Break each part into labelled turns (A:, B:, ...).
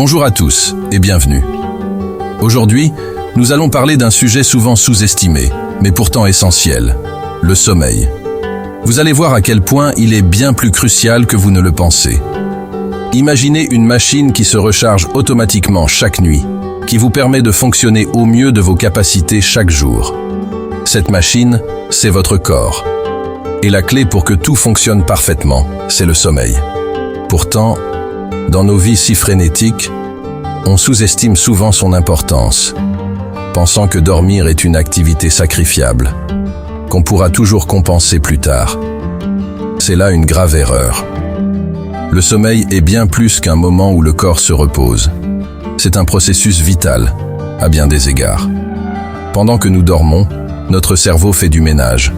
A: Bonjour à tous et bienvenue. Aujourd'hui, nous allons parler d'un sujet souvent sous-estimé, mais pourtant essentiel, le sommeil. Vous allez voir à quel point il est bien plus crucial que vous ne le pensez. Imaginez une machine qui se recharge automatiquement chaque nuit, qui vous permet de fonctionner au mieux de vos capacités chaque jour. Cette machine, c'est votre corps. Et la clé pour que tout fonctionne parfaitement, c'est le sommeil. Pourtant, dans nos vies si frénétiques, on sous-estime souvent son importance, pensant que dormir est une activité sacrifiable, qu'on pourra toujours compenser plus tard. C'est là une grave erreur. Le sommeil est bien plus qu'un moment où le corps se repose. C'est un processus vital, à bien des égards. Pendant que nous dormons, notre cerveau fait du ménage.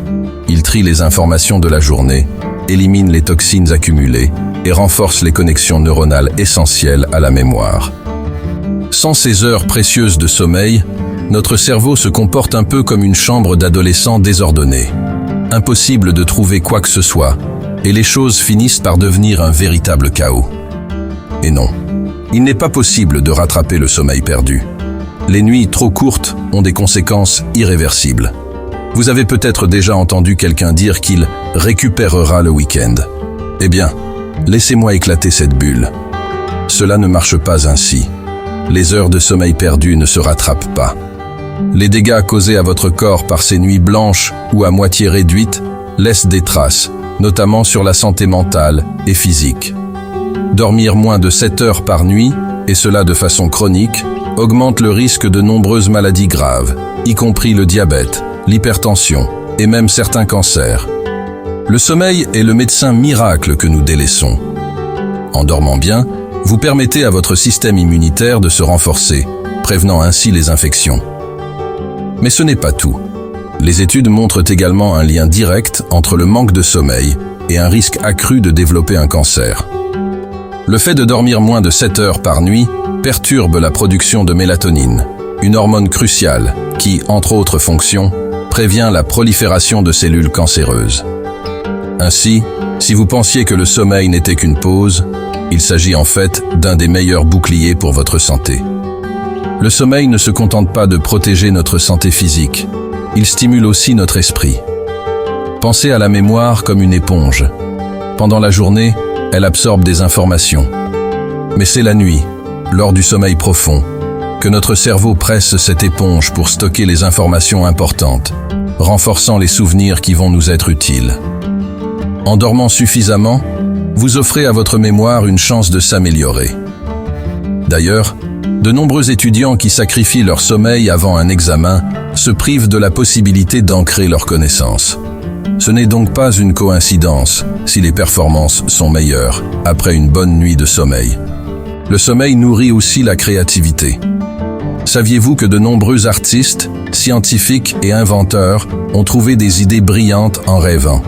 A: Il trie les informations de la journée, élimine les toxines accumulées et renforce les connexions neuronales essentielles à la mémoire. Sans ces heures précieuses de sommeil, notre cerveau se comporte un peu comme une chambre d'adolescent désordonnée. Impossible de trouver quoi que ce soit, et les choses finissent par devenir un véritable chaos. Et non, il n'est pas possible de rattraper le sommeil perdu. Les nuits trop courtes ont des conséquences irréversibles. Vous avez peut-être déjà entendu quelqu'un dire qu'il récupérera le week-end. Eh bien, laissez-moi éclater cette bulle. Cela ne marche pas ainsi. Les heures de sommeil perdues ne se rattrapent pas. Les dégâts causés à votre corps par ces nuits blanches ou à moitié réduites laissent des traces, notamment sur la santé mentale et physique. Dormir moins de 7 heures par nuit, et cela de façon chronique, augmente le risque de nombreuses maladies graves, y compris le diabète, l'hypertension et même certains cancers. Le sommeil est le médecin miracle que nous délaissons. En dormant bien, vous permettez à votre système immunitaire de se renforcer, prévenant ainsi les infections. Mais ce n'est pas tout. Les études montrent également un lien direct entre le manque de sommeil et un risque accru de développer un cancer. Le fait de dormir moins de 7 heures par nuit perturbe la production de mélatonine, une hormone cruciale qui, entre autres fonctions, prévient la prolifération de cellules cancéreuses. Ainsi, si vous pensiez que le sommeil n'était qu'une pause, il s'agit en fait d'un des meilleurs boucliers pour votre santé. Le sommeil ne se contente pas de protéger notre santé physique, il stimule aussi notre esprit. Pensez à la mémoire comme une éponge. Pendant la journée, elle absorbe des informations. Mais c'est la nuit, lors du sommeil profond, que notre cerveau presse cette éponge pour stocker les informations importantes, renforçant les souvenirs qui vont nous être utiles. En dormant suffisamment, vous offrez à votre mémoire une chance de s'améliorer. D'ailleurs, de nombreux étudiants qui sacrifient leur sommeil avant un examen se privent de la possibilité d'ancrer leurs connaissances. Ce n'est donc pas une coïncidence si les performances sont meilleures après une bonne nuit de sommeil. Le sommeil nourrit aussi la créativité. Saviez-vous que de nombreux artistes, scientifiques et inventeurs ont trouvé des idées brillantes en rêvant?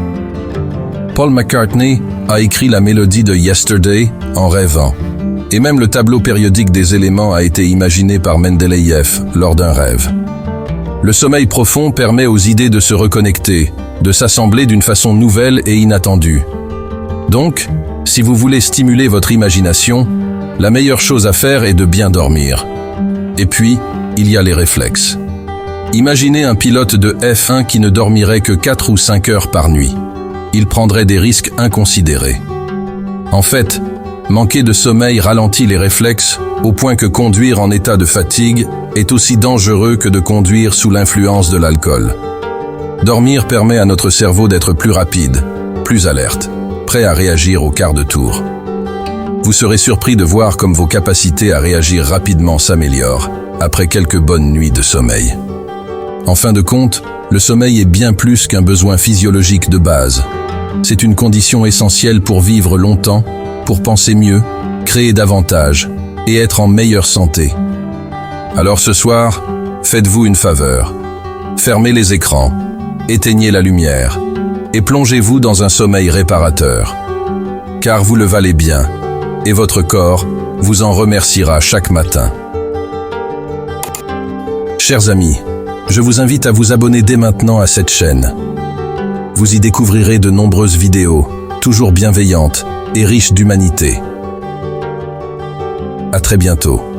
A: Paul McCartney a écrit la mélodie de Yesterday en rêvant. Et même le tableau périodique des éléments a été imaginé par Mendeleïev lors d'un rêve. Le sommeil profond permet aux idées de se reconnecter, de s'assembler d'une façon nouvelle et inattendue. Donc, si vous voulez stimuler votre imagination, la meilleure chose à faire est de bien dormir. Et puis, il y a les réflexes. Imaginez un pilote de F1 qui ne dormirait que 4 ou 5 heures par nuit. Il prendrait des risques inconsidérés. En fait, manquer de sommeil ralentit les réflexes au point que conduire en état de fatigue est aussi dangereux que de conduire sous l'influence de l'alcool. Dormir permet à notre cerveau d'être plus rapide, plus alerte, prêt à réagir au quart de tour. Vous serez surpris de voir comme vos capacités à réagir rapidement s'améliorent après quelques bonnes nuits de sommeil. En fin de compte, le sommeil est bien plus qu'un besoin physiologique de base. C'est une condition essentielle pour vivre longtemps, pour penser mieux, créer davantage et être en meilleure santé. Alors ce soir, faites-vous une faveur. Fermez les écrans, éteignez la lumière et plongez-vous dans un sommeil réparateur. Car vous le valez bien et votre corps vous en remerciera chaque matin. Chers amis, je vous invite à vous abonner dès maintenant à cette chaîne. Vous y découvrirez de nombreuses vidéos, toujours bienveillantes et riches d'humanité. À très très bientôt.